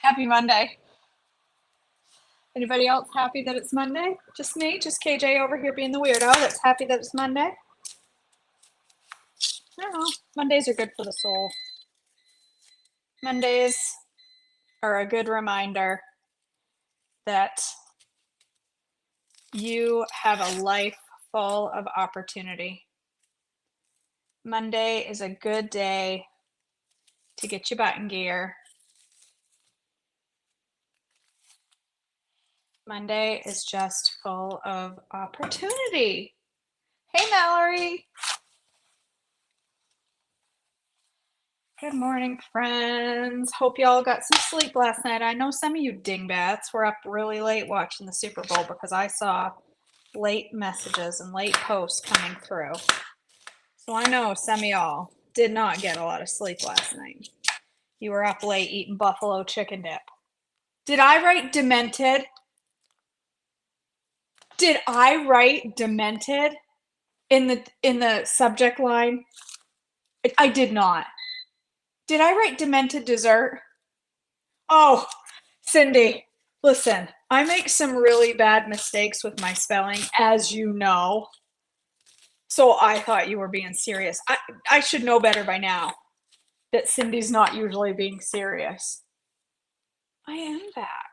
Happy Monday. Anybody else happy that it's Monday? Just me? Just KJ over here being the weirdo that's happy that it's Monday? I don't know. Mondays are good for the soul. Mondays are a good reminder that you have a life full of opportunity. Monday is a good day to get your butt in gear. Monday is just full of opportunity. Hey, Mallory. Good morning, friends. Hope y'all got some sleep last night. I know some of you dingbats were up really late watching the Super Bowl because I saw late messages and late posts coming through. So I know some of y'all did not get a lot of sleep last night. You were up late eating buffalo chicken dip. Did I write demented? Did I write demented in the subject line? I did not. Did I write demented dessert? Oh, Cindy, listen, I make some really bad mistakes with my spelling, as you know. So I thought you were being serious. I should know better by now that Cindy's not usually being serious. I am back.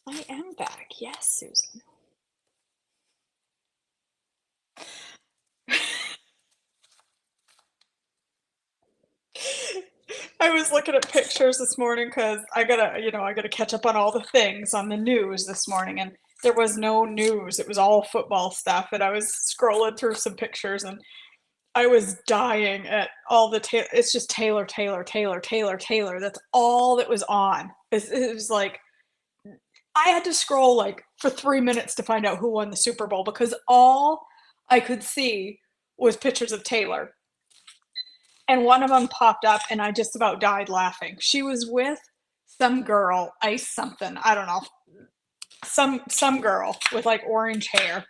I am back. Yes, Susan. I was looking at pictures this morning because I gotta catch up on all the things on the news this morning, and there was no news. It was all football stuff, and I was scrolling through some pictures, and I was dying at all the it's just Taylor, Taylor, Taylor, Taylor, Taylor. That's all that was on. It was like I had to scroll like for 3 minutes to find out who won the Super Bowl because all I could see was pictures of Taylor. And one of them popped up and I just about died laughing. She was with some girl, Ice something, I don't know. Some girl with like orange hair.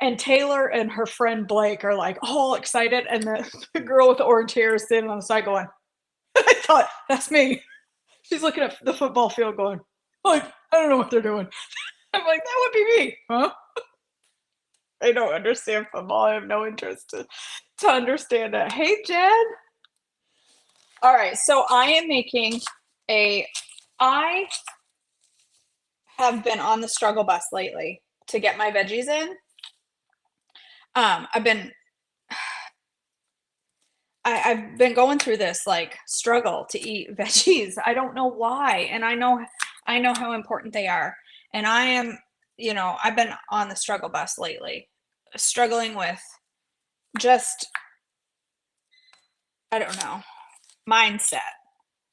And Taylor and her friend Blake are like all excited, and the girl with the orange hair is sitting on the side going, I thought, that's me. She's looking at the football field going, like, I don't know what they're doing. I'm like, that would be me, huh? I don't understand football. I have no interest to understand it. Hey, Jen. All right, so I am making I have been on the struggle bus lately to get my veggies in. I've been going through this like struggle to eat veggies. I don't know why, and I know how important they are. And I am, I've been on the struggle bus lately, struggling with just, I don't know, mindset.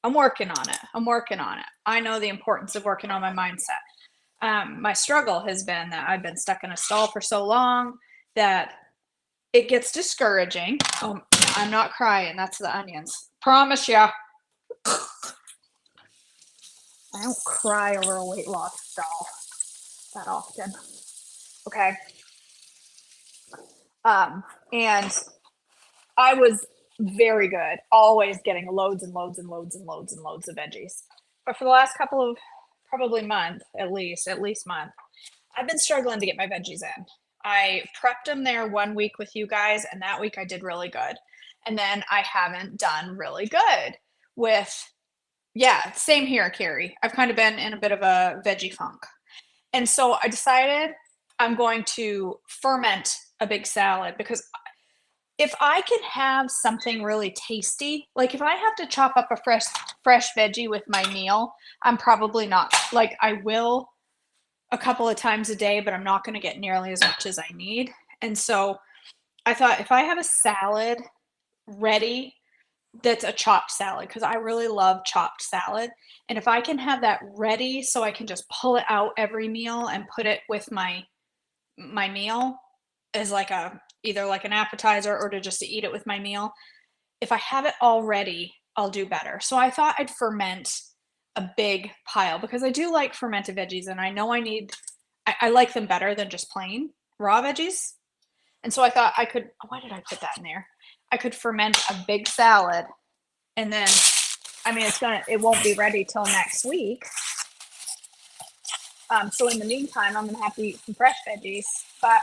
I'm working on it. I know the importance of working on my mindset. My struggle has been that I've been stuck in a stall for so long that it gets discouraging. Oh, I'm not crying. That's the onions. Promise ya. I don't cry over a weight loss stall that often. Okay. And I was very good, always getting loads and loads and loads and loads and loads of veggies. But for the last couple of probably month, at least month, I've been struggling to get my veggies in. I prepped them there 1 week with you guys, and that week I did really good. And then I haven't done really good with, yeah, same here, Carrie. I've kind of been in a bit of a veggie funk. And so I decided I'm going to ferment a big salad because if I can have something really tasty, like if I have to chop up a fresh veggie with my meal, I'm probably not, like I will a couple of times a day, but I'm not going to get nearly as much as I need. And so I thought if I have a salad ready that's a chopped salad, because I really love chopped salad, and if I can have that ready so I can just pull it out every meal and put it with my meal as like either like an appetizer or to just to eat it with my meal, if I have it all ready, I'll do better. So I thought I'd ferment a big pile because I do like fermented veggies, and I know I like them better than just plain raw veggies. And so I thought I could, why did I put that in there? I could ferment a big salad, and then I mean, it won't be ready till next week. So in the meantime, I'm gonna have to eat some fresh veggies. But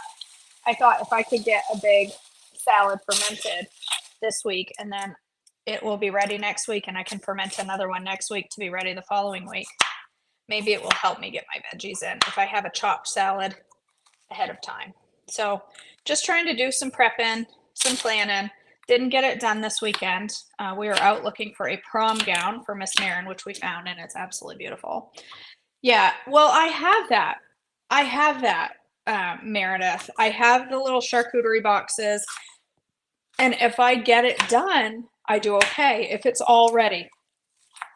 I thought if I could get a big salad fermented this week, and then it will be ready next week, and I can ferment another one next week to be ready the following week. Maybe it will help me get my veggies in if I have a chopped salad ahead of time. So just trying to do some prepping, some planning. Didn't get it done this weekend. We were out looking for a prom gown for Miss Marin, which we found, and it's absolutely beautiful. Yeah, well, I have that. Meredith. I have the little charcuterie boxes, and if I get it done, I do okay. If it's all ready,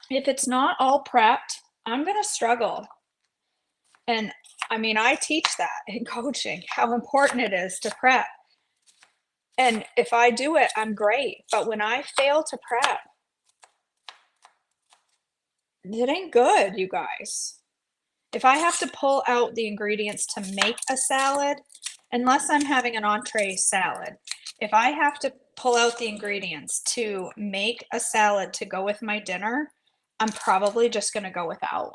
if it's not all prepped, I'm gonna struggle. And I mean, I teach that in coaching, how important it is to prep. And if I do it, I'm great. But when I fail to prep, it ain't good, you guys. If I have to pull out the ingredients to make a salad, unless I'm having an entree salad, if I have to pull out the ingredients to make a salad to go with my dinner, I'm probably just going to go without.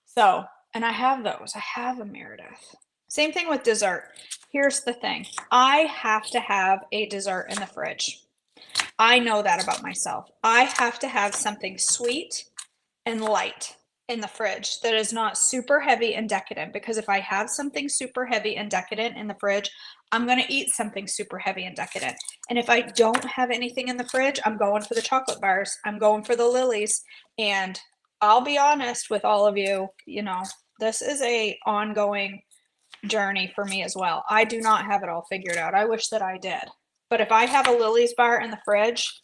So, and I have those. I have a Meredith. Same thing with dessert. Here's the thing. I have to have a dessert in the fridge. I know that about myself. I have to have something sweet and light in the fridge that is not super heavy and decadent, because if I have something super heavy and decadent in the fridge, I'm going to eat something super heavy and decadent. And if I don't have anything in the fridge, I'm going for the chocolate bars. I'm going for the lilies. And I'll be honest with all of you, you know, this is a ongoing journey for me as well. I do not have it all figured out. I wish that I did. But if I have a Lily's bar in the fridge,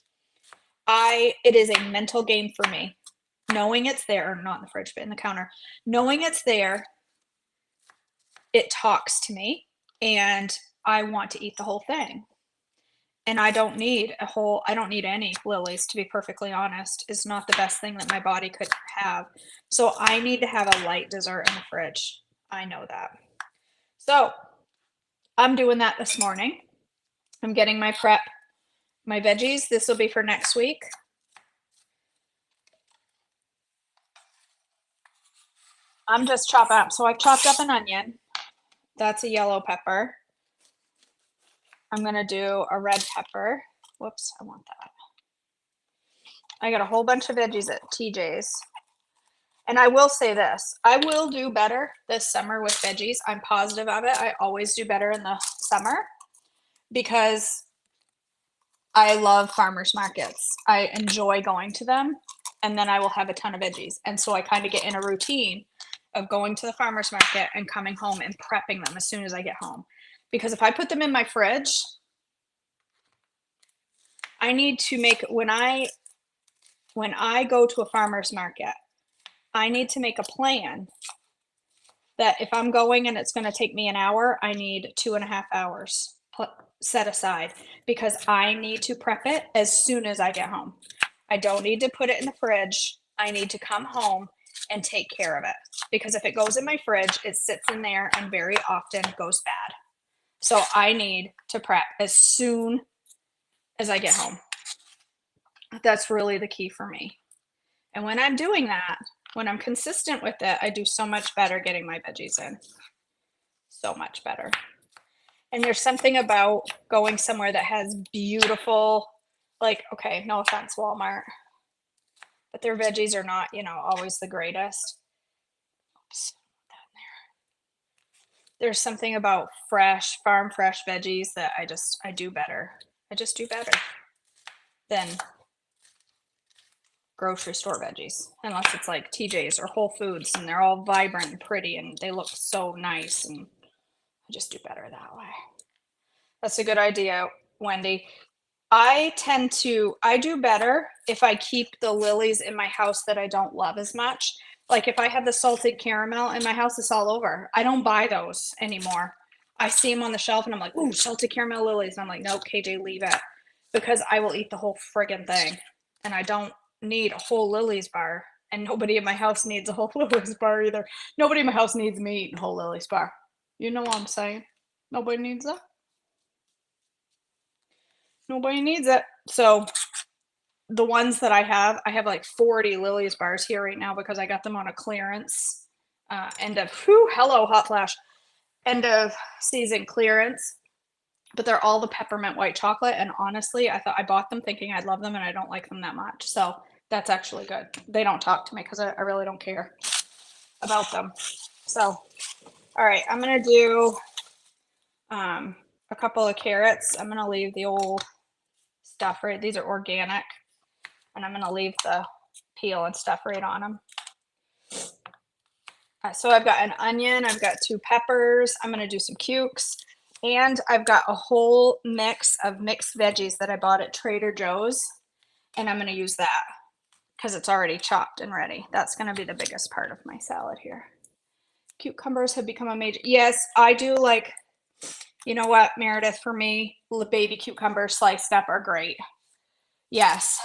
it is a mental game for me. Knowing it's there, or not in the fridge, but in the counter, knowing it's there, it talks to me, and I want to eat the whole thing. And I don't need any lilies, to be perfectly honest. It's not the best thing that my body could have. So I need to have a light dessert in the fridge. I know that. So I'm doing that this morning. I'm getting my veggies. This will be for next week. I'm just chopping up. So I've chopped up an onion. That's a yellow pepper. I'm going to do a red pepper. Whoops, I want that. I got a whole bunch of veggies at TJ's. And I will say this, I will do better this summer with veggies. I'm positive of it. I always do better in the summer because I love farmers markets. I enjoy going to them, and then I will have a ton of veggies. And so I kind of get in a routine of going to the farmers market and coming home and prepping them as soon as I get home. Because if I put them in my fridge, I need to make, when I go to a farmer's market, I need to make a plan that if I'm going and it's going to take me an hour, I need 2.5 hours set aside, because I need to prep it as soon as I get home. I don't need to put it in the fridge. I need to come home and take care of it, because if it goes in my fridge, it sits in there and very often goes bad. So I need to prep as soon as I get home. That's really the key for me. And when I'm doing that, when I'm consistent with it, I do so much better getting my veggies in. So much better. And there's something about going somewhere that has beautiful, like, okay, no offense, Walmart, but their veggies are not, always the greatest. Oops, there's something about farm fresh veggies that I do better. I just do better than grocery store veggies, unless it's like TJ's or Whole Foods and they're all vibrant and pretty and they look so nice, and I just do better that way. That's a good idea, Wendy. I do better if I keep the lilies in my house that I don't love as much. Like if I have the salted caramel in my house, it's all over. I don't buy those anymore. I see them on the shelf and I'm like, ooh, salted caramel lilies. And I'm like, nope, KJ, leave it, because I will eat the whole friggin' thing. And I don't need a whole lilies bar. And nobody in my house needs a whole lilies bar either. Nobody in my house needs me eating a whole lilies bar. You know what I'm saying? Nobody needs it. Nobody needs it. So the ones that I have like 40 Lily's bars here right now because I got them on a clearance. End of, whew, hello, hot flash. End of season clearance. But they're all the peppermint white chocolate. And honestly, I bought them thinking I'd love them and I don't like them that much. So that's actually good. They don't talk to me because I really don't care about them. So, all right, I'm going to do a couple of carrots. I'm going to leave the old stuff right. These are organic. And I'm going to leave the peel and stuff right on them. So I've got an onion, I've got 2 peppers, I'm going to do some cukes, and I've got a whole mix of mixed veggies that I bought at Trader Joe's, and I'm going to use that because it's already chopped and ready. That's going to be the biggest part of my salad here. Cucumbers have become a major, yes, I do like, you know what, Meredith, for me, the baby cucumbers sliced up are great. Yes,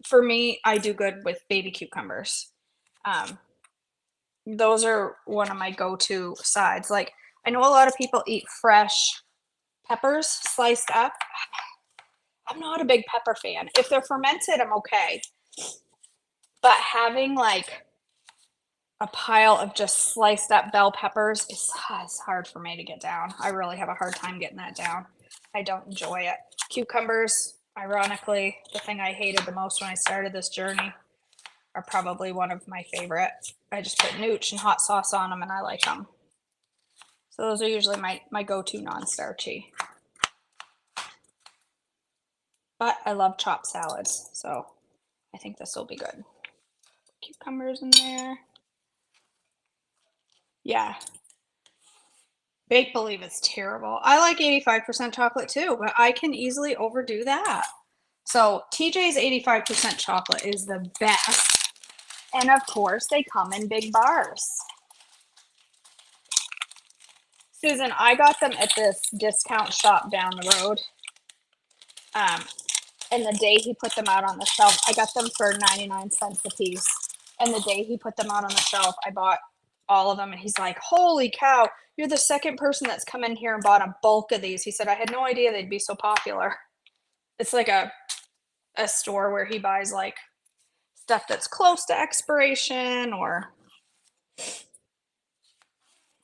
for me, I do good with baby cucumbers. Those are one of my go-to sides. Like, I know a lot of people eat fresh peppers sliced up. I'm not a big pepper fan. If they're fermented, I'm okay. But having like a pile of just sliced up bell peppers is hard for me to get down. I really have a hard time getting that down. I don't enjoy it. Cucumbers, ironically, the thing I hated the most when I started this journey, are probably one of my favorite. I just put nooch and hot sauce on them and I like them. So those are usually my go-to non-starchy. But I love chopped salads, so I think this will be good. Cucumbers in there. Yeah. Bake Believe is terrible. I like 85% chocolate too, but I can easily overdo that. So TJ's 85% chocolate is the best. And of course, they come in big bars. Susan, I got them at this discount shop down the road. And the day he put them out on the shelf, I got them for 99 cents a piece. And the day he put them out on the shelf, I bought all of them. And he's like, holy cow, you're the second person that's come in here and bought a bulk of these. He said, I had no idea they'd be so popular. It's like a store where he buys like stuff that's close to expiration or.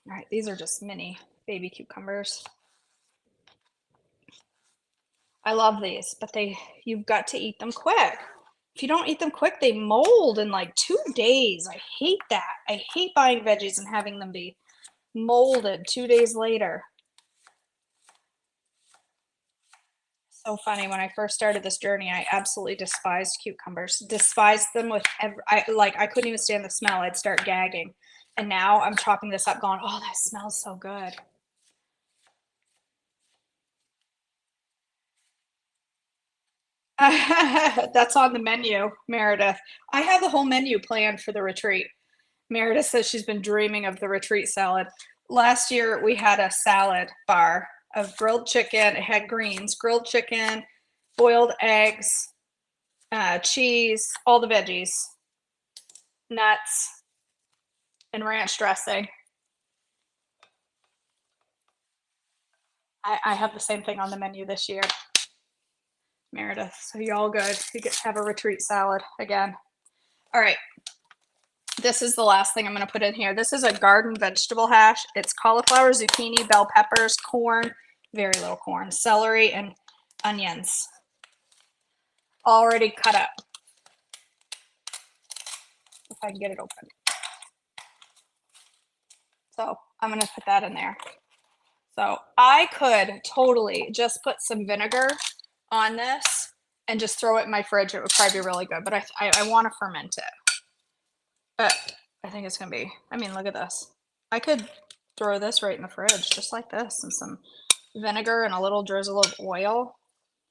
All right, these are just mini baby cucumbers. I love these, but you've got to eat them quick. If you don't eat them quick, they mold in like 2 days. I hate that. I hate buying veggies and having them be molded 2 days later. So funny. When I first started this journey, I absolutely despised cucumbers. Despised them with I couldn't even stand the smell. I'd start gagging. And now I'm chopping this up going, oh, that smells so good. That's on the menu, Meredith. I have the whole menu planned for the retreat. Meredith says she's been dreaming of the retreat salad. Last year, we had a salad bar of grilled chicken. It had greens, grilled chicken, boiled eggs, cheese, all the veggies, nuts, and ranch dressing. I have the same thing on the menu this year, Meredith. So you all good. You get to have a retreat salad again. All right. This is the last thing I'm going to put in here. This is a garden vegetable hash. It's cauliflower, zucchini, bell peppers, corn, very little corn, celery, and onions. Already cut up. If I can get it open. So I'm going to put that in there. So I could totally just put some vinegar on this and just throw it in my fridge. It would probably be really good, but I want to ferment it. But I think it's going to be, I mean, look at this. I could throw this right in the fridge just like this and some vinegar and a little drizzle of oil.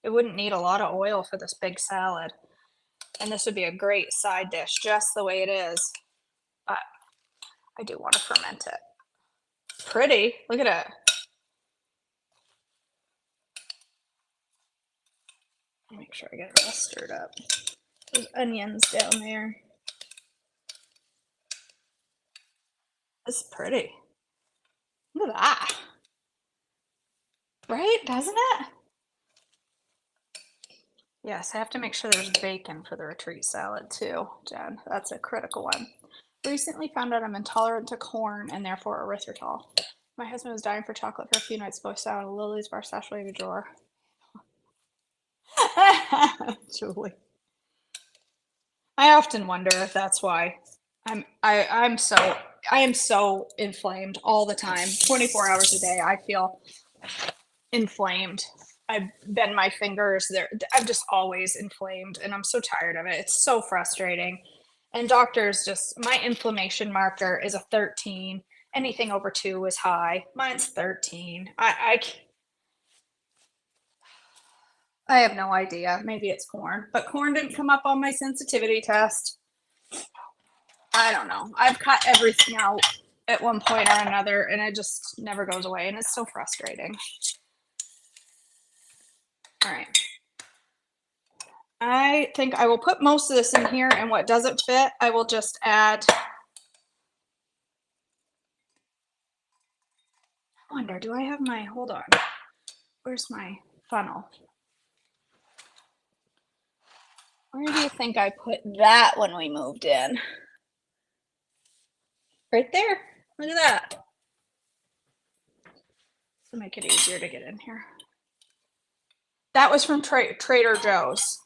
It wouldn't need a lot of oil for this big salad. And this would be a great side dish just the way it is. But I do want to ferment it. Pretty. Look at it. Make sure I get it all stirred up. Those onions down there. This is pretty. Look at that. Right? Doesn't it? Yes, I have to make sure there's bacon for the retreat salad too, Jen. That's a critical one. Recently found out I'm intolerant to corn and therefore erythritol. My husband was dying for chocolate for a few nights ago. I saw a Lily's bar stashed away in a drawer. Julie. I often wonder if that's why I'm so I am so inflamed all the time. 24 hours a day I feel inflamed. I bend my fingers there. I'm just always inflamed and I'm so tired of it. It's so frustrating. And doctors just my inflammation marker is a 13. Anything over 2 is high. Mine's 13. I have no idea. Maybe it's corn, but corn didn't come up on my sensitivity test. I don't know. I've cut everything out at one point or another, and it just never goes away, and it's so frustrating. All right. I think I will put most of this in here, and what doesn't fit, I will just add. I wonder, do I have my, hold on. Where's my funnel? Where do you think I put that when we moved in? Right there. Look at that. To make it easier to get in here. That was from Trader Joe's.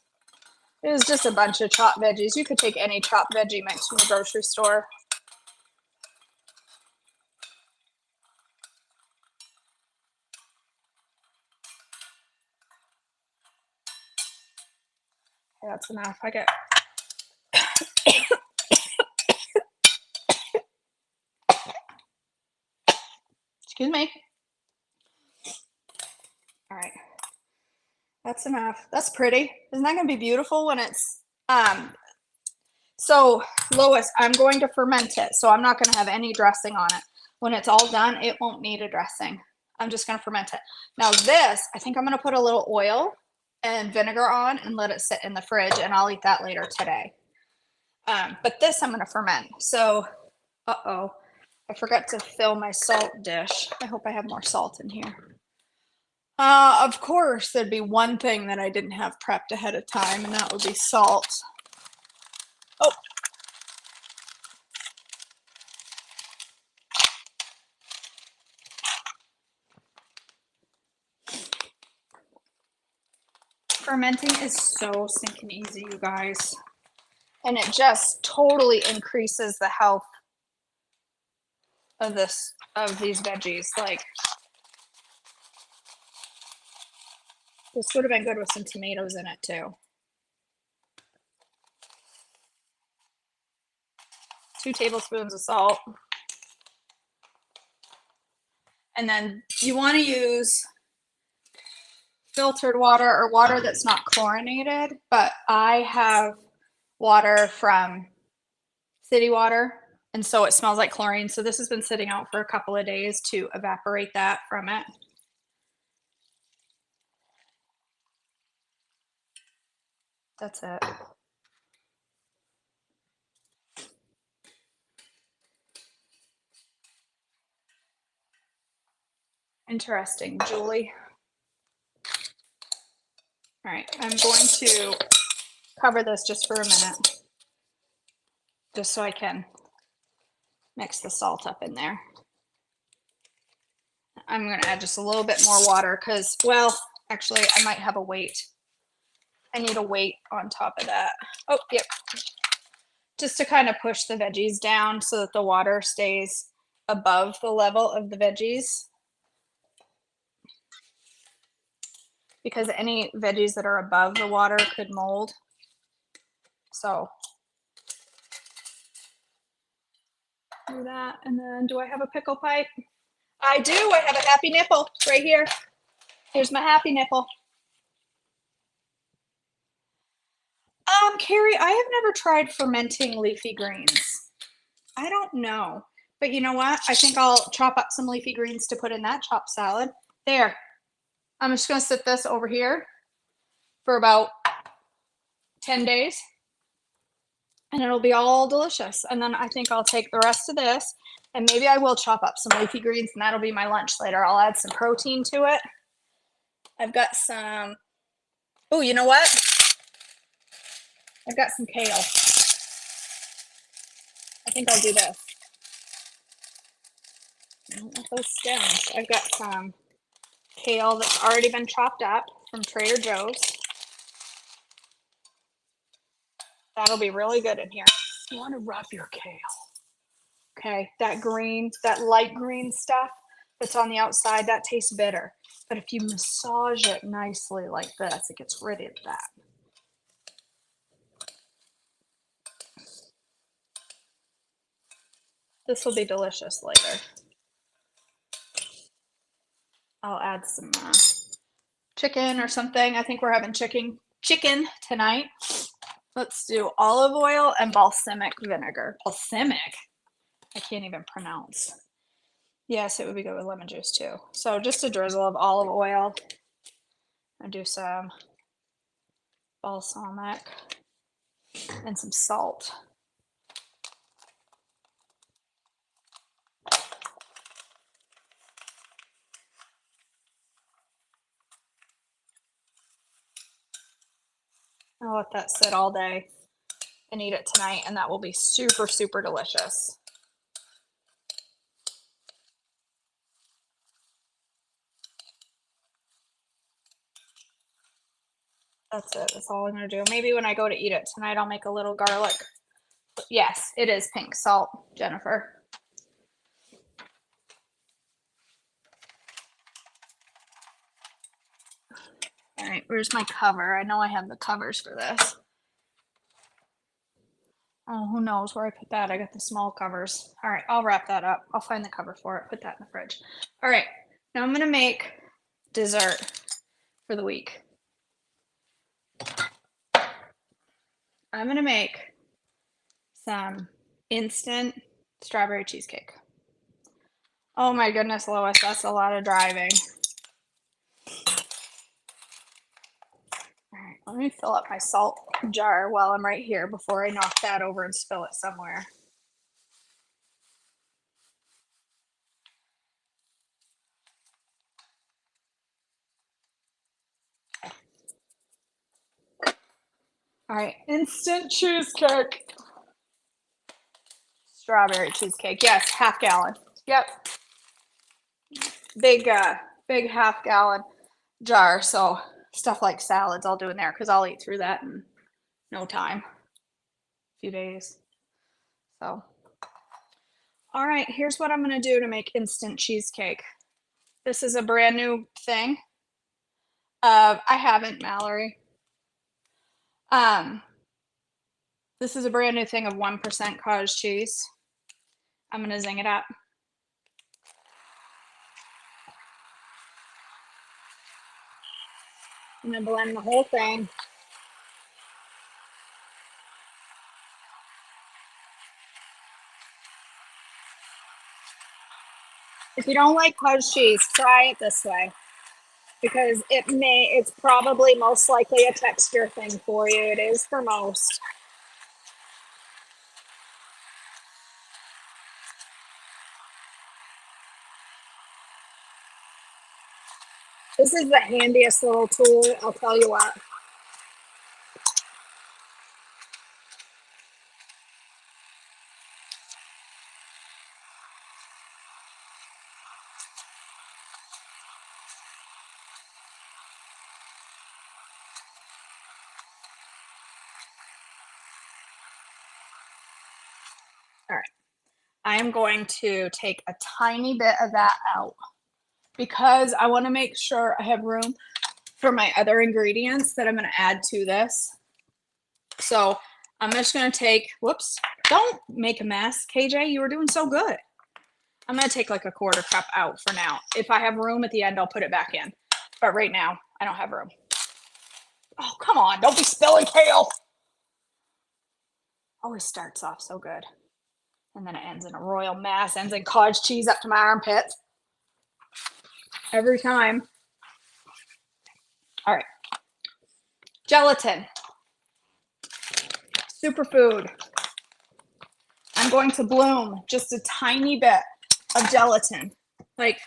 It was just a bunch of chopped veggies. You could take any chopped veggie mix from the grocery store. Okay, that's enough. I get. Excuse me. All right. That's enough. That's pretty. Isn't that going to be beautiful when it's so Lois, I'm going to ferment it. So I'm not going to have any dressing on it. When it's all done, it won't need a dressing. I'm just going to ferment it. Now this, I think I'm going to put a little oil and vinegar on and let it sit in the fridge, and I'll eat that later today. But this I'm going to ferment. So, uh-oh, I forgot to fill my salt dish. I hope I have more salt in here. Of course, there'd be one thing that I didn't have prepped ahead of time, and that would be salt. Oh. Fermenting is so stinking easy, you guys. And it just totally increases the health of these veggies. Like, this would have been good with some tomatoes in it too. 2 tablespoons of salt. And then you want to use filtered water or water that's not chlorinated, but I have water from city water, and so it smells like chlorine. So this has been sitting out for a couple of days to evaporate that from it. That's it. Interesting, Julie. All right, I'm going to cover this just for a minute, just so I can mix the salt up in there. I'm going to add just a little bit more water because, well, actually, I might have a weight. I need a weight on top of that. Oh, yep. Just to kind of push the veggies down so that the water stays above the level of the veggies. Because any veggies that are above the water could mold. So do that. And then do I have a pickle pipe? I do. I have a happy nipple right here. Here's my happy nipple. Carrie, I have never tried fermenting leafy greens. I don't know. But you know what? I think I'll chop up some leafy greens to put in that chopped salad. There. I'm just going to sit this over here for about 10 days. And it'll be all delicious. And then I think I'll take the rest of this, and maybe I will chop up some leafy greens, and that'll be my lunch later. I'll add some protein to it. I've got some, oh, you know what? I've got some kale. I think I'll do this. I don't want those stems. I've got some kale that's already been chopped up from Trader Joe's. That'll be really good in here. You want to rub your kale. Okay, that green, that light green stuff that's on the outside, that tastes bitter. But if you massage it nicely like this, it gets rid of that. This will be delicious later. I'll add some chicken or something. I think we're having chicken tonight. Let's do olive oil and balsamic vinegar. Balsamic? I can't even pronounce. Yes, it would be good with lemon juice too. So just a drizzle of olive oil. I do some balsamic and some salt. I'll let that sit all day and eat it tonight, and that will be super, super delicious. That's it. That's all I'm going to do. Maybe when I go to eat it tonight, I'll make a little garlic. Yes, it is pink salt, Jennifer. All right, where's my cover? I know I have the covers for this. Oh, who knows where I put that? I got the small covers. All right, I'll wrap that up. I'll find the cover for it, put that in the fridge. All right, now I'm gonna make dessert for the week. I'm gonna make some instant strawberry cheesecake. Oh my goodness, Lois, that's a lot of driving. All right, let me fill up my salt jar while I'm right here before I knock that over and spill it somewhere. All right, instant cheesecake. Strawberry cheesecake. Yes, half gallon. Yep. Big half gallon jar. So stuff like salads I'll do in there because I'll eat through that in no time. A few days. So, all right, here's what I'm going to do to make instant cheesecake. This is a brand new thing. I haven't, Mallory. This is a brand new thing of 1% cottage cheese. I'm going to zing it up. I'm going to blend the whole thing. If you don't like cottage cheese, try it this way because it's probably most likely a texture thing for you. It is for most. This is the handiest little tool, I'll tell you what. All right. I am going to take a tiny bit of that out because I want to make sure I have room for my other ingredients that I'm going to add to this. So I'm just going to take, whoops, don't make a mess. KJ, you were doing so good. I'm going to take like a quarter cup out for now. If I have room at the end, I'll put it back in. But right now, I don't have room. Oh, come on. Don't be spilling kale. Always starts off so good. And then it ends in a royal mess, ends in cottage cheese up to my armpits. Every time. All right. Gelatin. Superfood. I'm going to bloom just a tiny bit of gelatin. Like,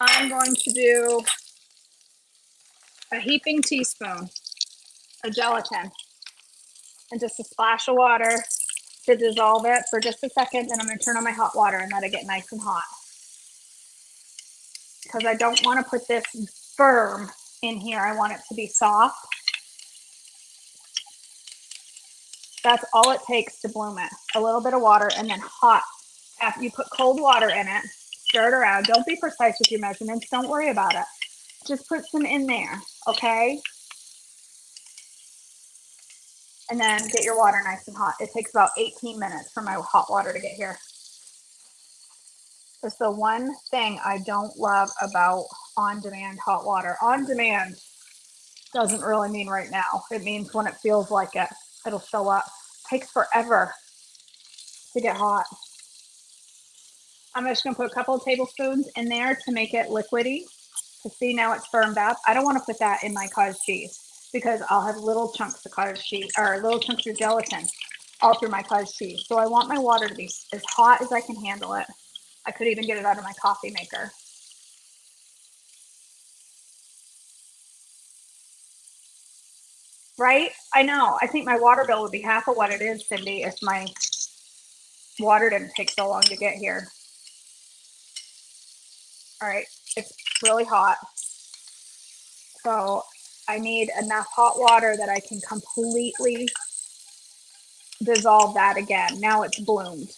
I'm going to do a heaping teaspoon of gelatin and just a splash of water to dissolve it for just a second. Then I'm going to turn on my hot water and let it get nice and hot. Because I don't want to put this firm in here. I want it to be soft. That's all it takes to bloom it. A little bit of water and then hot. After you put cold water in it, stir it around. Don't be precise with your measurements. Don't worry about it. Just put some in there, okay? And then get your water nice and hot. It takes about 18 minutes for my hot water to get here. It's the one thing I don't love about on-demand hot water. On-demand doesn't really mean right now. It means when it feels like it, it'll show up. It takes forever to get hot. I'm just going to put a couple of tablespoons in there to make it liquidy. To see now it's firmed up. I don't want to put that in my cottage cheese because I'll have little chunks of cottage cheese or little chunks of gelatin all through my cottage cheese. So I want my water to be as hot as I can handle it. I could even get it out of my coffee maker. Right? I know. I think my water bill would be half of what it is, Cindy, if my water didn't take so long to get here. All right. It's really hot. So I need enough hot water that I can completely dissolve that again. Now it's bloomed.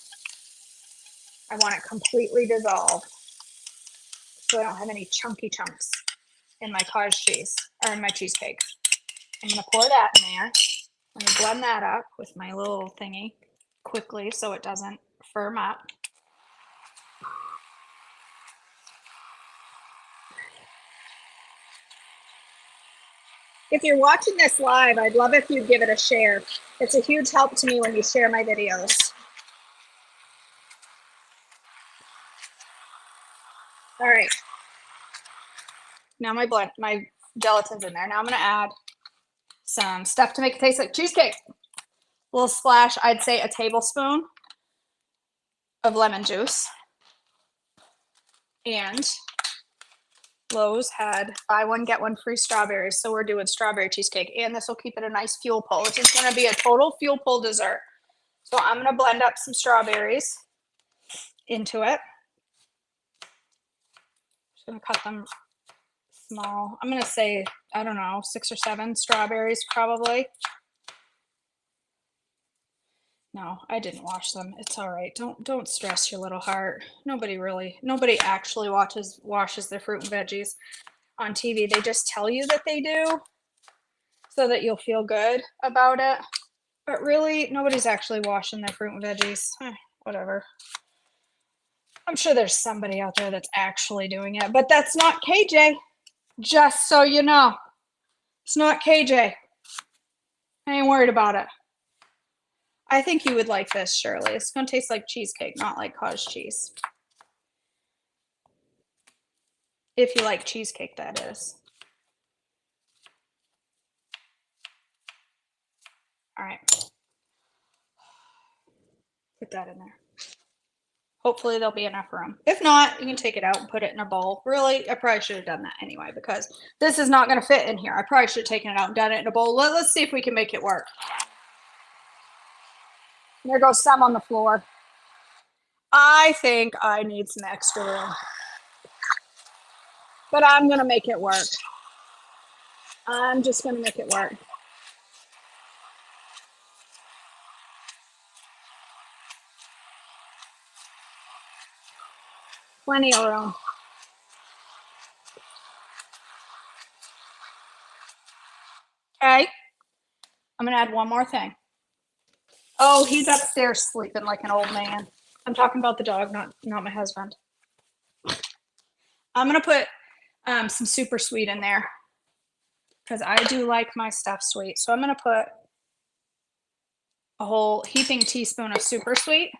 I want it completely dissolved so I don't have any chunky chunks in my cottage cheese or in my cheesecake. I'm going to pour that in there. I'm going to blend that up with my little thingy quickly so it doesn't firm up. If you're watching this live, I'd love if you'd give it a share. It's a huge help to me when you share my videos. All right. Now my gelatin's in there. Now I'm going to add some stuff to make it taste like cheesecake. A little splash, I'd say a tablespoon of lemon juice. And Lowe's had buy one, get one free strawberries. So we're doing strawberry cheesecake. And this will keep it a nice fuel pull. It's just going to be a total fuel pull dessert. So I'm going to blend up some strawberries into it. Just going to cut them small. I'm going to say, I don't know, 6 or 7 strawberries probably. No, I didn't wash them. It's all right. Don't stress your little heart. Nobody actually washes their fruit and veggies on TV. They just tell you that they do so that you'll feel good about it. But really, nobody's actually washing their fruit and veggies. Whatever. I'm sure there's somebody out there that's actually doing it, but that's not KJ. Just so you know. It's not KJ. I ain't worried about it. I think you would like this, Shirley. It's going to taste like cheesecake, not like cottage cheese. If you like cheesecake, that is. All right. Put that in there. Hopefully there'll be enough room. If not, you can take it out and put it in a bowl. Really, I probably should have done that anyway because this is not going to fit in here. I probably should have taken it out and done it in a bowl. Let's see if we can make it work. There goes some on the floor. I think I need some extra room. But I'm going to make it work. I'm just going to make it work. Plenty of room. Okay. I'm going to add one more thing. Oh, he's upstairs sleeping like an old man. I'm talking about the dog, not my husband. I'm going to put some super sweet in there because I do like my stuff sweet. So I'm going to put a whole heaping teaspoon of super sweet.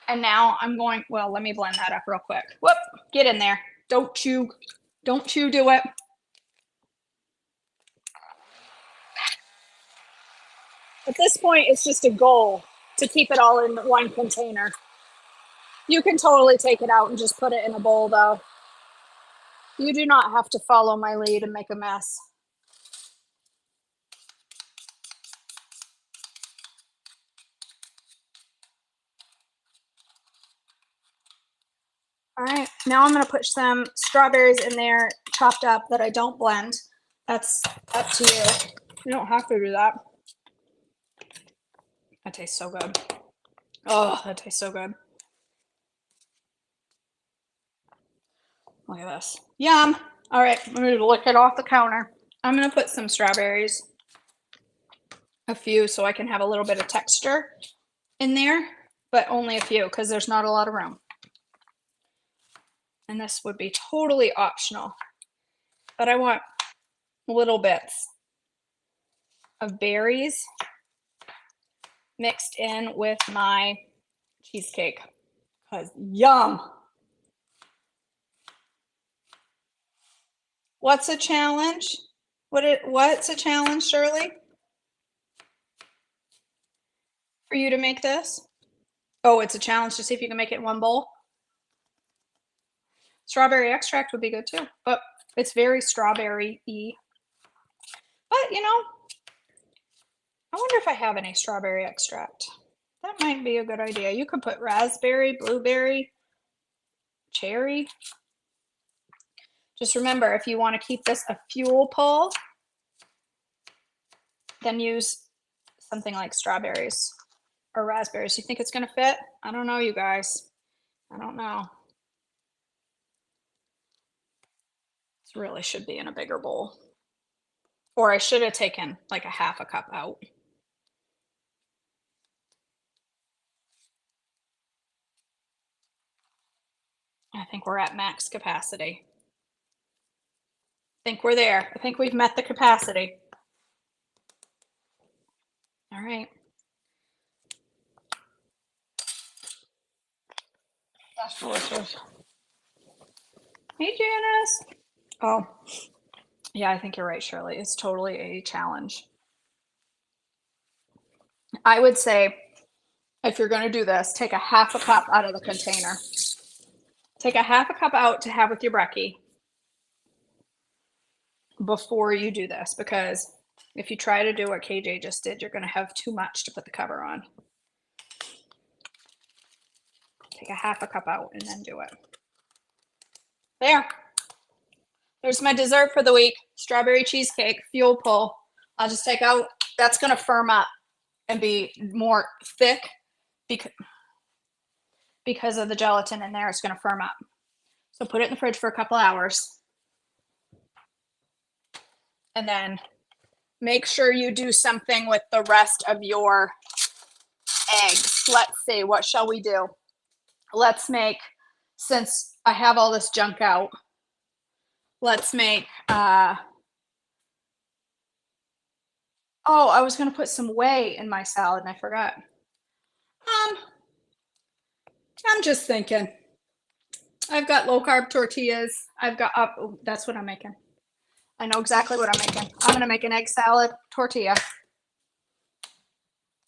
And now I'm going, well, let me blend that up real quick. Whoop, get in there. Don't you do it. At this point, it's just a goal to keep it all in one container. You can totally take it out and just put it in a bowl though. You do not have to follow my lead and make a mess. All right, now I'm gonna put some strawberries in there, chopped up, that I don't blend. That's up to you. You don't have to do that. That tastes so good. Oh, that tastes so good. Look at this. Yum. All right, I'm gonna lick it off the counter. I'm gonna put some strawberries, a few, so I can have a little bit of texture in there, but only a few because there's not a lot of room. And this would be totally optional, but I want little bits of berries mixed in with my cheesecake, because yum. What's a challenge? What's a challenge, Shirley? For you to make this? Oh, it's a challenge to see if you can make it in one bowl. Strawberry extract would be good too, but it's very strawberry-y. But you know, I wonder if I have any strawberry extract. That might be a good idea. You could put raspberry, blueberry, cherry. Just remember, if you want to keep this a fuel pull, then use something like strawberries or raspberries. You think it's going to fit? I don't know, you guys. I don't know. This really should be in a bigger bowl. Or I should have taken like a half a cup out. I think we're at max capacity. I think we're there. I think we've met the capacity. All right. That's delicious. Hey, Janice. Oh, yeah, I think you're right, Shirley. It's totally a challenge. I would say if you're going to do this, take a half a cup out of the container. Take a half a cup out to have with your brekkie before you do this, because if you try to do what KJ just did, you're going to have too much to put the cover on. Take a half a cup out and then do it. There. There's my dessert for the week. Strawberry cheesecake, fuel pull. I'll just take out, that's going to firm up and be more thick because of the gelatin in there. It's going to firm up. So put it in the fridge for a couple hours. And then make sure you do something with the rest of your eggs. Let's see, what shall we do? Let's make, since I have all this junk out, let's make, oh, I was going to put some whey in my salad and I forgot. I'm just thinking. I've got low carb tortillas. I've got, oh, that's what I'm making. I know exactly what I'm making. I'm going to make an egg salad tortilla.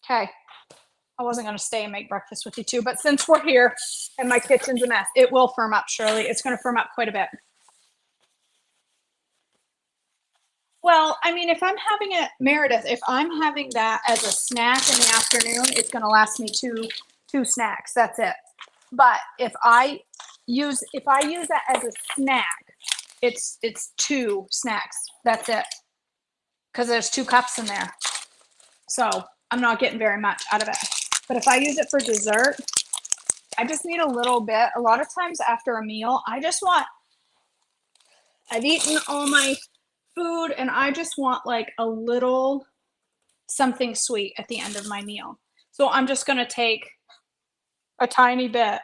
Okay. I wasn't going to stay and make breakfast with you too, but since we're here and my kitchen's a mess, it will firm up, Shirley. It's going to firm up quite a bit. Well, I mean, if I'm having it, Meredith, if I'm having that as a snack in the afternoon, it's going to last me two snacks. That's it. But if I use that as a snack, it's 2 snacks. That's it. Because there's 2 cups in there. So I'm not getting very much out of it. But if I use it for dessert, I just need a little bit. A lot of times after a meal, I've eaten all my food and I just want like a little something sweet at the end of my meal. So I'm just going to take a tiny bit,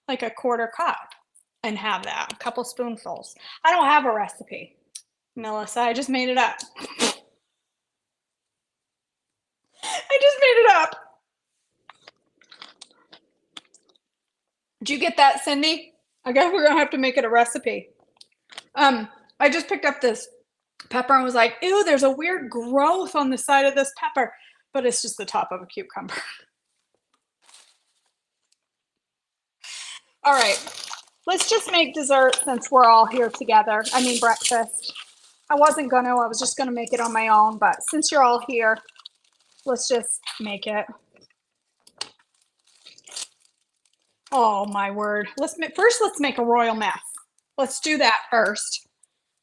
like a 1/4 cup, and have that, a couple spoonfuls. I don't have a recipe, Melissa. I just made it up. I just made it up. Did you get that, Cindy? I guess we're gonna have to make it a recipe. I just picked up this pepper and was like, ew, there's a weird growth on the side of this pepper, but it's just the top of a cucumber. All right, let's just make dessert since we're all here together. I mean, breakfast. I wasn't gonna, I was just gonna make it on my own, but since you're all here, let's just make it. Oh my word. Let's make a royal mess. Let's do that first.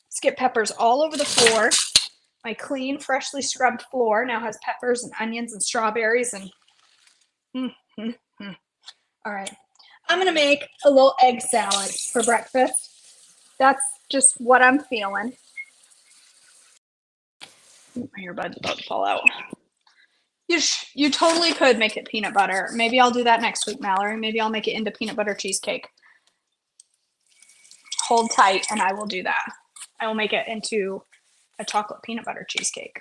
Let's get peppers all over the floor. My clean, freshly scrubbed floor now has peppers and onions and strawberries and all right. I'm gonna make a little egg salad for breakfast. That's just what I'm feeling. My earbud's about to fall out. You totally could make it peanut butter. Maybe I'll do that next week, Mallory. Maybe I'll make it into peanut butter cheesecake. Hold tight and I will do that. I will make it into a chocolate peanut butter cheesecake.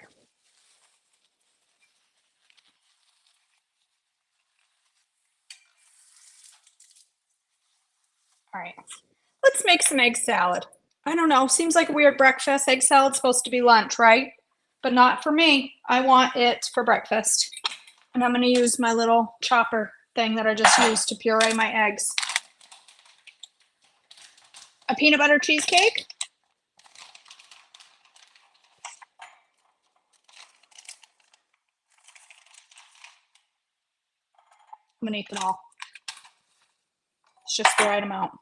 All right, let's make some egg salad. I don't know, seems like a weird breakfast. Egg salad's supposed to be lunch, right? But not for me. I want it for breakfast. And I'm gonna use my little chopper thing that I just used to puree my eggs. A peanut butter cheesecake. I'm gonna eat them all. It's just the right amount.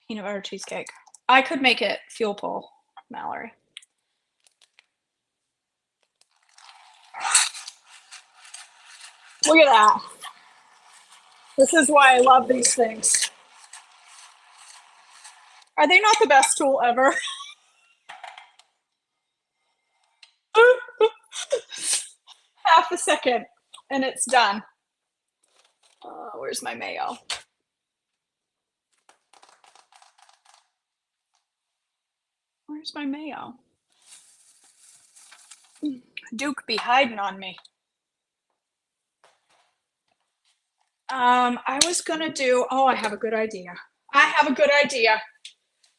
Peanut butter cheesecake. I could make it fuel pull, Mallory. Look at that. This is why I love these things. Are they not the best tool ever? Half a second and it's done. Where's my mayo? Where's my mayo? Duke be hiding on me. I was gonna do, I have a good idea.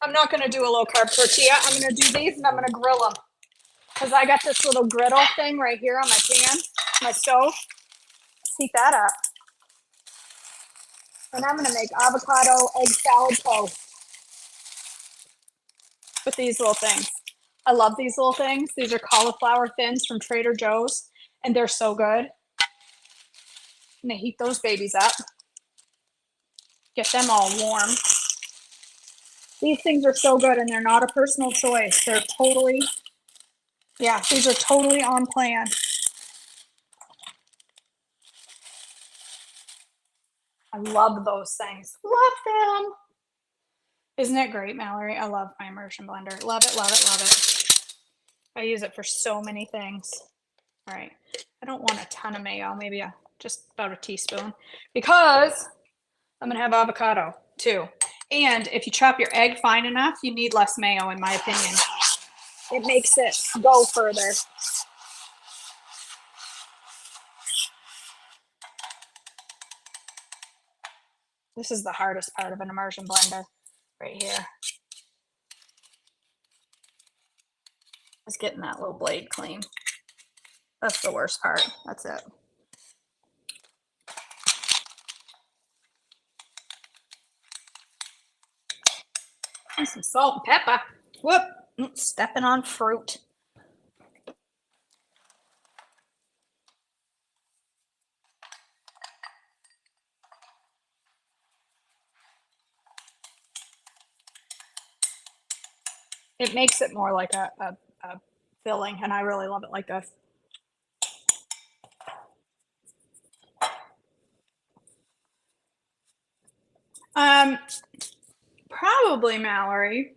I'm not gonna do a low carb tortilla. I'm gonna do these and I'm gonna grill them. Cause I got this little griddle thing right here on my pan, my stove. Let's heat that up. And I'm gonna make avocado egg salad toast with these little things. I love these little things. These are cauliflower thins from Trader Joe's and they're so good. I'm gonna heat those babies up. Get them all warm. These things are so good and they're not a personal choice. They're totally, yeah, these are totally on plan. I love those things. Love them. Isn't it great, Mallory? I love my immersion blender. Love it, love it, love it. I use it for so many things. All right. I don't want a ton of mayo, maybe just about a teaspoon because I'm going to have avocado too. And if you chop your egg fine enough, you need less mayo, in my opinion. It makes it go further. This is the hardest part of an immersion blender right here. Is getting that little blade clean. That's the worst part. That's it. And some salt and pepper. Whoop, stepping on fruit. It makes it more like a filling, and I really love it like this. Probably, Mallory.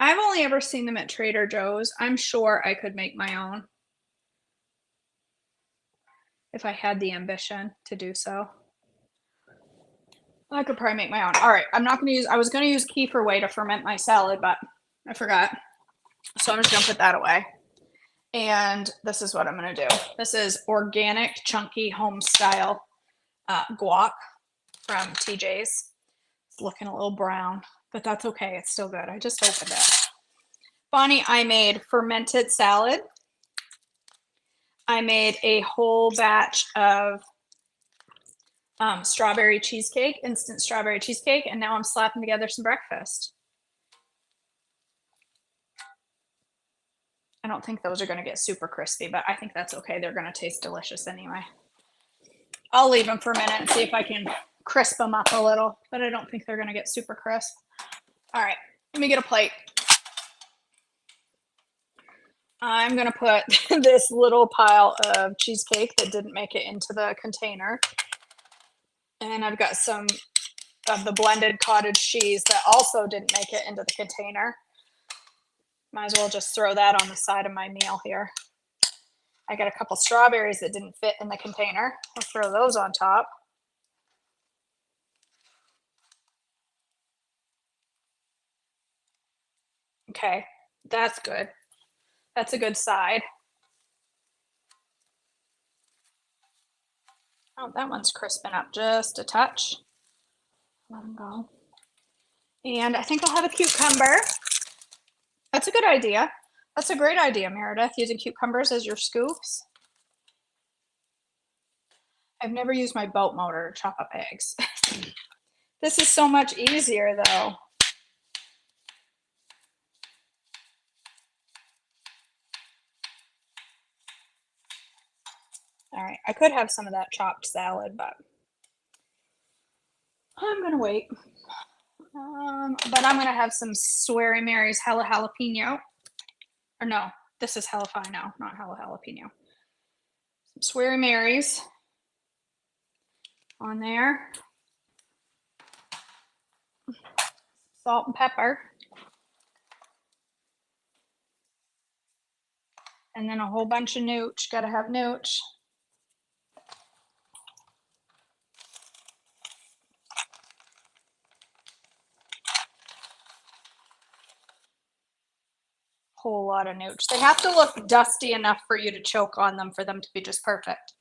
I've only ever seen them at Trader Joe's. I'm sure I could make my own if I had the ambition to do so. I could probably make my own. All right, I'm not going to use, I was going to use kefir whey to ferment my salad, but I forgot. So I'm just going to put that away. And this is what I'm going to do. This is organic, chunky, home style guac from TJ's. It's looking a little brown, but that's okay. It's still good. I just opened it. Bonnie, I made fermented salad. I made a whole batch of strawberry cheesecake, instant strawberry cheesecake, and now I'm slapping together some breakfast. I don't think those are going to get super crispy, but I think that's okay. They're going to taste delicious anyway. I'll leave them for a minute and see if I can crisp them up a little, but I don't think they're going to get super crisp. All right, let me get a plate. I'm going to put this little pile of cheesecake that didn't make it into the container. And I've got some of the blended cottage cheese that also didn't make it into the container. Might as well just throw that on the side of my meal here. I got a couple strawberries that didn't fit in the container. I'll throw those on top. Okay, that's good. That's a good side. Oh, that one's crisping up just a touch. Let them go. And I think I'll have a cucumber. That's a good idea. That's a great idea, Meredith, using cucumbers as your scoops. I've never used my boat motor to chop up eggs. This is so much easier though. All right, I could have some of that chopped salad, but I'm gonna wait. But I'm gonna have some Sweary Mary's Hella Jalapeno. Or no, this is Jalapeno, not Hella Jalapeno. Some Sweary Mary's on there. Salt and pepper. And then a whole bunch of nooch. Gotta have nooch. Whole lot of nooch. They have to look dusty enough for you to choke on them for them to be just perfect.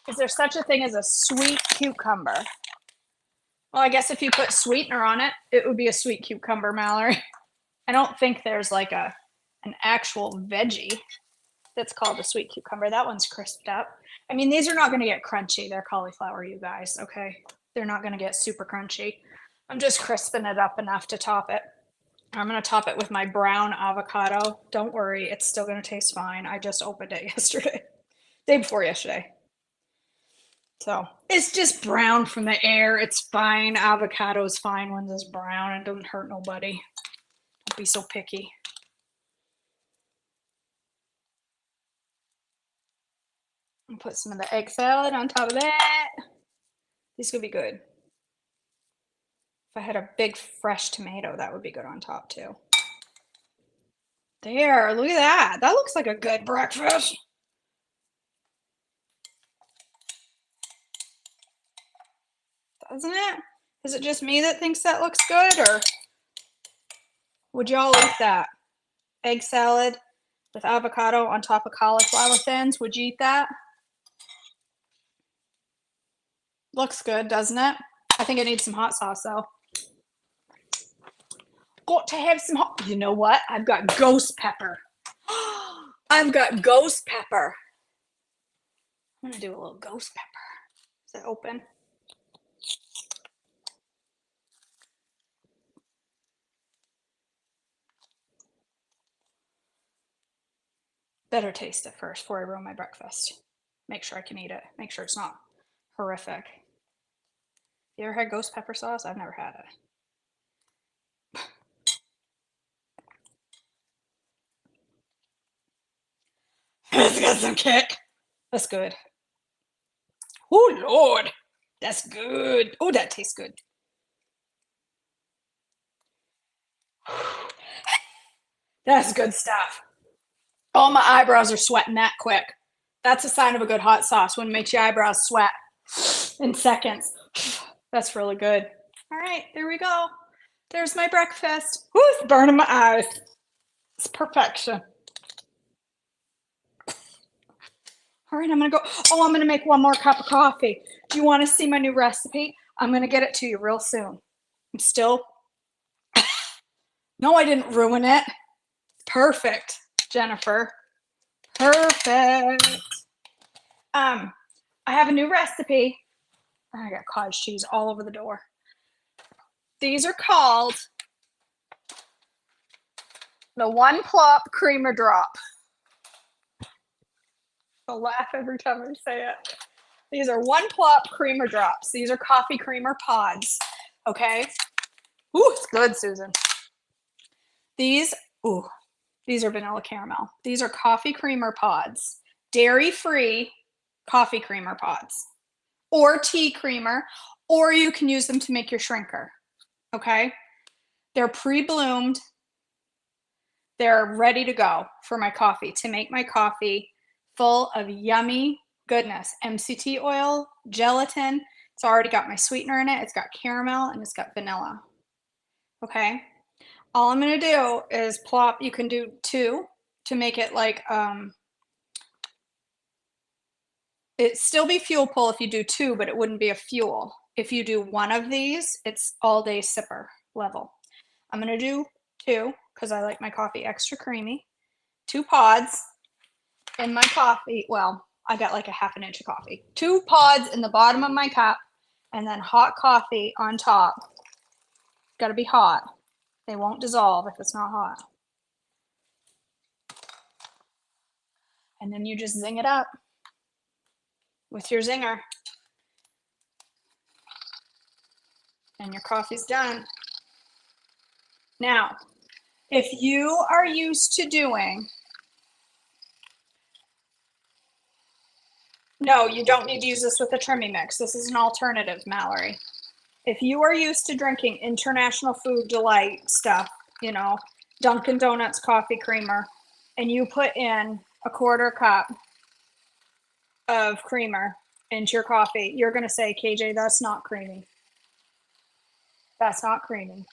Is there such a thing as a sweet cucumber? Well, I guess if you put sweetener on it, it would be a sweet cucumber, Mallory. I don't think there's like an actual veggie that's called a sweet cucumber. That one's crisped up. I mean, these are not going to get crunchy. They're cauliflower, you guys, okay? They're not going to get super crunchy. I'm just crisping it up enough to top it. I'm going to top it with my brown avocado. Don't worry, it's still going to taste fine. I just opened it yesterday, day before yesterday. So it's just brown from the air. It's fine. Avocado is fine when it's brown and doesn't hurt nobody. Don't be so picky. And put some of the egg salad on top of that. This could be good. If I had a big fresh tomato, that would be good on top too. There, look at that. That looks like a good breakfast. Doesn't it? Is it just me that thinks that looks good, or would y'all eat that? Egg salad with avocado on top of cauliflower thins. Would you eat that? Looks good, doesn't it? I think I need some hot sauce though. Got to have some hot. You know what? I've got ghost pepper. I've got ghost pepper. I'm gonna do a little ghost pepper. Is it open? Better taste it first before I ruin my breakfast. Make sure I can eat it. Make sure it's not horrific. You ever had ghost pepper sauce? I've never had it. It's got some kick. That's good. Oh, Lord. That's good. Oh, that tastes good. That's good stuff. Oh, my eyebrows are sweating that quick. That's a sign of a good hot sauce when it makes your eyebrows sweat in seconds. That's really good. All right, there we go. There's my breakfast. Woo, it's burning my eyes. It's perfection. All right, I'm gonna go. Oh, I'm gonna make one more cup of coffee. Do you want to see my new recipe? I'm gonna get it to you real soon. I'm still. No, I didn't ruin it. Perfect, Jennifer. Perfect. I have a new recipe. I got cottage cheese all over the door. These are called The one plop creamer drop. I'll laugh every time I say it. These are one plop creamer drops. These are coffee creamer pods. Okay. Ooh, it's good, Susan. These are vanilla caramel. These are coffee creamer pods. Dairy-free coffee creamer pods. Or tea creamer. Or you can use them to make your shrinker. Okay. They're pre-bloomed. They're ready to go for my coffee, to make my coffee full of yummy goodness. MCT oil, gelatin. It's already got my sweetener in it. It's got caramel and it's got vanilla. Okay. All I'm going to do is plop. You can do 2 to make it like, it'd still be fuel pull if you do 2, but it wouldn't be a fuel. If you do 1 of these, it's all day sipper level. I'm going to do 2 because I like my coffee extra creamy. 2 pods in my coffee. Well, I got like a half an inch of coffee. 2 pods in the bottom of my cup, and then hot coffee on top. Got to be hot. They won't dissolve if it's not hot. And then you just zing it up with your zinger. And your coffee's done. Now, if you are used to doing, no, you don't need to use this with a trimming mix. This is an alternative, Mallory. If you are used to drinking International Food Delight stuff, you know, Dunkin' Donuts coffee creamer, and you put in a 1/4 cup of creamer into your coffee, you're going to say, KJ, that's not creamy. That's not creamy.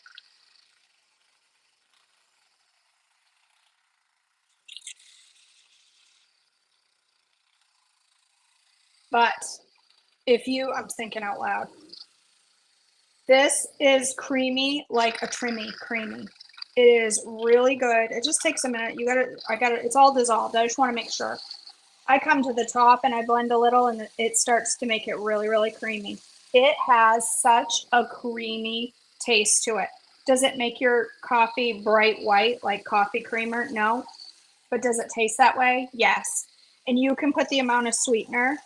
But if you, I'm thinking out loud, this is creamy like a trimmy creamy. It is really good. It just takes a minute. It's all dissolved. I just want to make sure. I come to the top and I blend a little and it starts to make it really, really creamy. It has such a creamy taste to it. Does it make your coffee bright white like coffee creamer? No. But does it taste that way? Yes. And you can put the amount of sweetener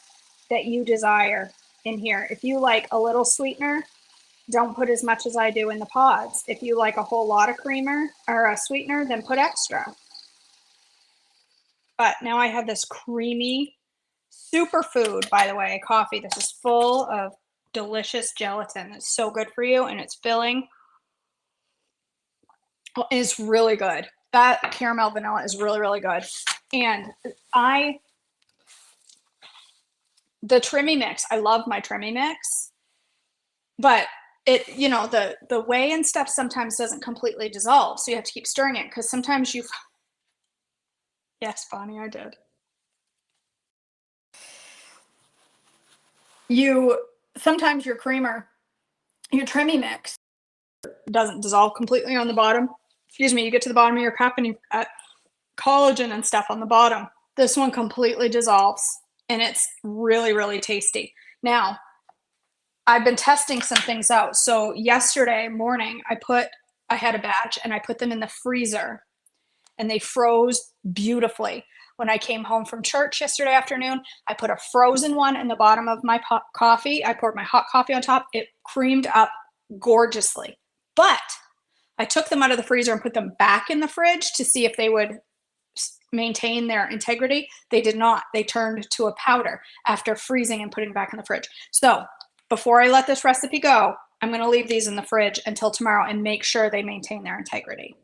that you desire in here. If you like a little sweetener, don't put as much as I do in the pods. If you like a whole lot of creamer or a sweetener, then put extra. But now I have this creamy superfood, by the way, coffee. This is full of delicious gelatin. It's so good for you and it's filling. It's really good. That caramel vanilla is really, really good. And the trimmy mix, I love my trimmy mix, but it, you know, the whey and stuff sometimes doesn't completely dissolve. So you have to keep stirring it because sometimes yes, Bonnie, I did. Sometimes your creamer, your trimmy mix doesn't dissolve completely on the bottom. Excuse me, you get to the bottom of your cup and you've got collagen and stuff on the bottom. This one completely dissolves and it's really, really tasty. Now, I've been testing some things out. So yesterday morning, I had a batch and I put them in the freezer and they froze beautifully. When I came home from church yesterday afternoon, I put a frozen one in the bottom of my coffee. I poured my hot coffee on top. It creamed up gorgeously. But I took them out of the freezer and put them back in the fridge to see if they would maintain their integrity. They did not. They turned to a powder after freezing and putting back in the fridge. So before I let this recipe go, I'm going to leave these in the fridge until tomorrow and make sure they maintain their integrity.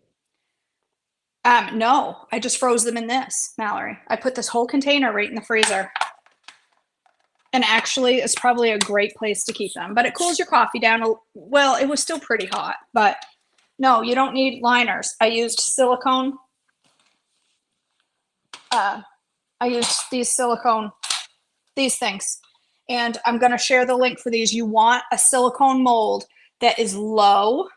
No, I just froze them in this, Mallory. I put this whole container right in the freezer. And actually, it's probably a great place to keep them. But it cools your coffee down. Well, it was still pretty hot. But no, you don't need liners. I used silicone. I used these things. And I'm going to share the link for these. You want a silicone mold that is low.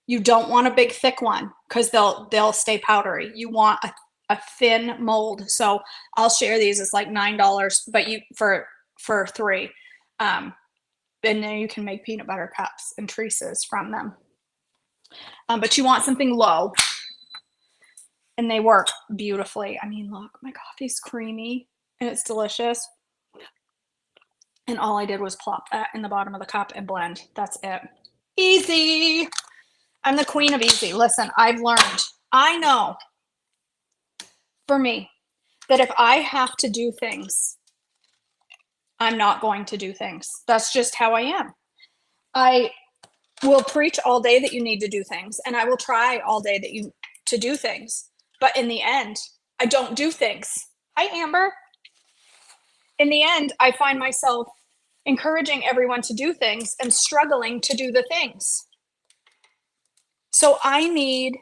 You don't want a big thick one because they'll stay powdery. You want a thin mold. So I'll share these. It's like $9, but for 3. And then you can make peanut butter cups and treaces from them. But you want something low. and they work beautifully. I mean, look, my coffee's creamy and it's delicious. And all I did was plop that in the bottom of the cup and blend. That's it. Easy. I'm the queen of easy. Listen, I've learned, I know for me that if I have to do things, I'm not going to do things. That's just how I am. I will preach all day that you need to do things, and I will try all day to do things. But in the end, I don't do things. Hi, Amber. In the end, I find myself encouraging everyone to do things and struggling to do the things. So I need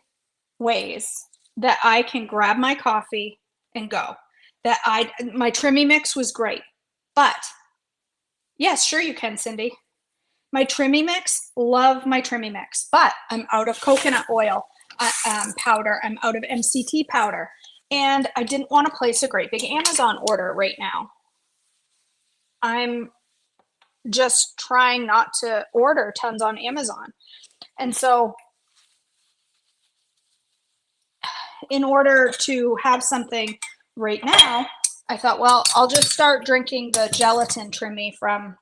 ways that I can grab my coffee and go. My Trimmy mix was great, but yes, sure you can, Cindy. My Trimmy mix, love my Trimmy mix, but I'm out of coconut oil powder. I'm out of MCT powder, and I didn't want to place a great big Amazon order right now. I'm just trying not to order tons on Amazon. And so in order to have something right now, I thought, well, I'll just start drinking the gelatin Trimmy from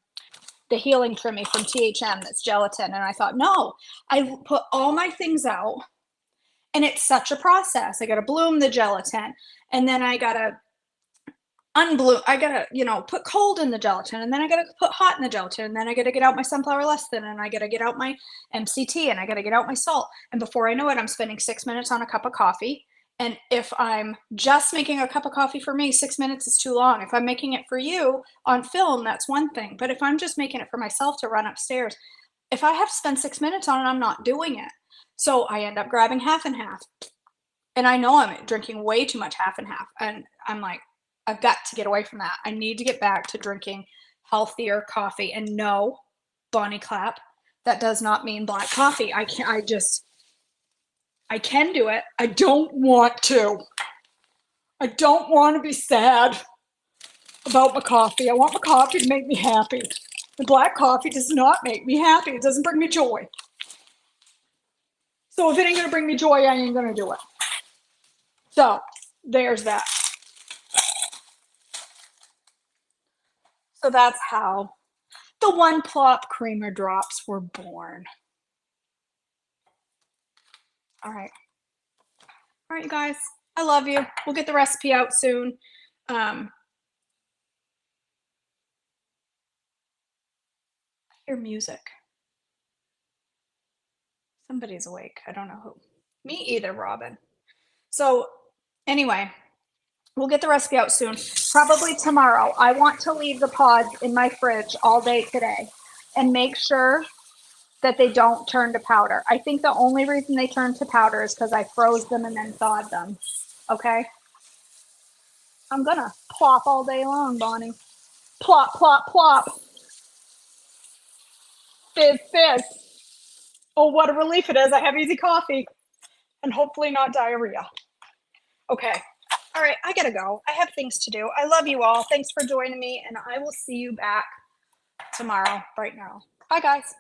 the healing Trimmy from THM that's gelatin. And I thought, no, I put all my things out and it's such a process. I got to bloom the gelatin, and then I got to unbloom. I got to, put cold in the gelatin, and then I got to put hot in the gelatin, and then I got to get out my sunflower lecithin, and I got to get out my MCT, and I got to get out my salt. And before I know it, I'm spending 6 minutes on a cup of coffee. And if I'm just making a cup of coffee for me, 6 minutes is too long. If I'm making it for you on film, that's one thing. But if I'm just making it for myself to run upstairs, if I have to spend 6 minutes on it, I'm not doing it. So I end up grabbing half and half. And I know I'm drinking way too much half and half. And I'm like, I've got to get away from that. I need to get back to drinking healthier coffee. And no, Bonnie clap, that does not mean black coffee. I can do it. I don't want to. I don't want to be sad about my coffee. I want my coffee to make me happy. The black coffee does not make me happy. It doesn't bring me joy. So if it ain't going to bring me joy, I ain't going to do it. So there's that. So that's how the one plop creamer drops were born. All right. All right, you guys. I love you. We'll get the recipe out soon. I hear music. Somebody's awake. I don't know who. Me either, Robin. So anyway, we'll get the recipe out soon. Probably tomorrow. I want to leave the pods in my fridge all day today and make sure that they don't turn to powder. I think the only reason they turn to powder is because I froze them and then thawed them. Okay? I'm gonna plop all day long, Bonnie. Plop, plop, plop. Fizz, fizz. Oh, what a relief it is. I have easy coffee and hopefully not diarrhea. Okay. All right, I gotta go. I have things to do. I love you all. Thanks for joining me, and I will see you back tomorrow, right now. Bye, guys.